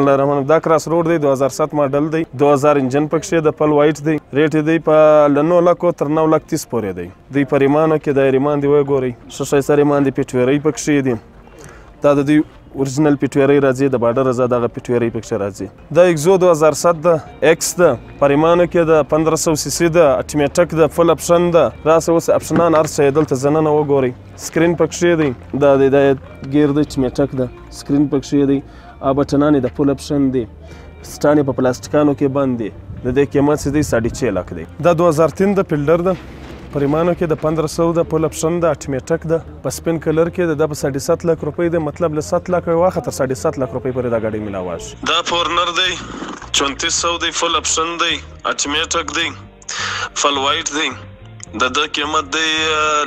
الله الرحمن دا کراس روډ دی 2007 ماډل دی 2000 انجن پکښې د پل وایټ دی ریټ دی په له 9 لکو تر 9 لک 30 پورې دی دوی په ریمانو کې د ریمان دی وګورئ ښه ښایسته ریمان دی پیټویرۍ پکښې دي دا د دوی اورجینل پیټویرۍ راځي د باډر رضا دغه پیټویرۍ پکښې راځي دا اکزو 2007 ده ایکس ده په ریمانو کې د 1500 سی سی ده اټمیټک ده فل اپشن ده راسه اوس اپشنان هر څه یې دلته زننه وګورئ سکرین پکښې دی دا دی دا ګیر دی اټمیټک ده سکرین پکښې دی بټنان د فل اپشن دی سټان په پلاستیکانو کې بند دی د دې قیمت چې دی 6.5 لک دی دا 2003 د فیلډر ده په ریمانو کې د 1500 د فل اپشن ده اټمیټک ده په سپین کلر کې د په 7.5 لک روپۍ دی مطلب له 7 لک واخه تر 7.5 لک روپۍ پورې دا gaadi ملاواش دا فورنر دی 3400 دی فل اپشن دی اټمیټک دی فل وایټ دی د قیمت دی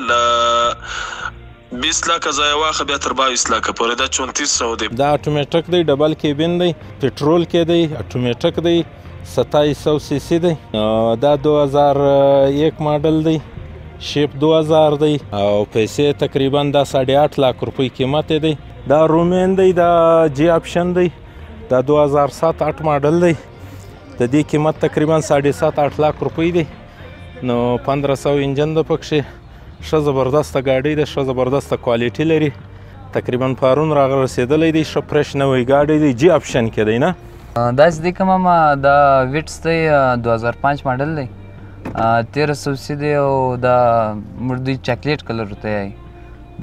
ل 20 لک ځای واخه بیا تر 22 لک پورې دا 3400 دی دا اټومیټک دی ډبل کیبن دی پټرول کې دی اټومیټک دی 2700 سی سی دی دا 2001 ماډل دی شیپ 2000 دی او پیسې تقریبا دا 8.5 لک روپۍ قیمت دی دا رومین دی دا جی اپشن دی دا 2007 ماډل دی د دې قیمت تقریبا 7.5 لک روپۍ دی نو 1500 انجن د پکښې ښه زبردسته ګاډی ده ښه زبردسته کوالیټي لري تقریبا پرون رسېدلی دی ښه فرش نوی ګاډی دی جی اپشن کې دی نه داسې دی که ماما دا ویټس دی 2005 ماډل دی 1300 سی دی او دا موږ دوی چاکلیټ کلر ورته یایي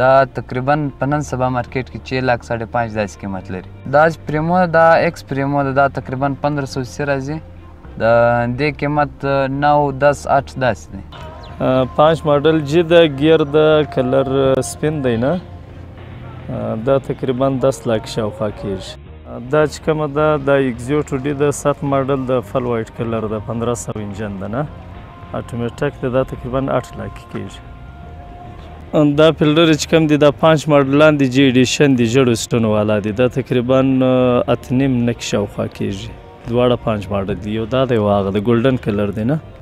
دا تقریبا په نن سبا مارکیټ کې 6 لک 5.5 داسې قیمت لري دا پریمو دا ایکس پریمو دا تقریبا 1500 سی راځي د دې قیمت 9 10 8 داسې دی 5 ماډل جی د ګیر د کلر سپین دی نه دا تقریبا 10 لک شاوخوا کېږي دا چې کومه ده دا اکزیو 2 د 7 ماډل د فل وایټ کلر د 1500 انجن ده نه اټومیټک دی دا تقریبا 8 لک کېږي دا فیلډر چې کوم دی دا 5 ماډلان دی جی ایډیشن دی جړو سټونو والا دی دا تقریبا 8.5 نک شاوخوا کېږي دواړه 5 ماډل دی یو دا دی او هغه د ګولډن کلر دی نه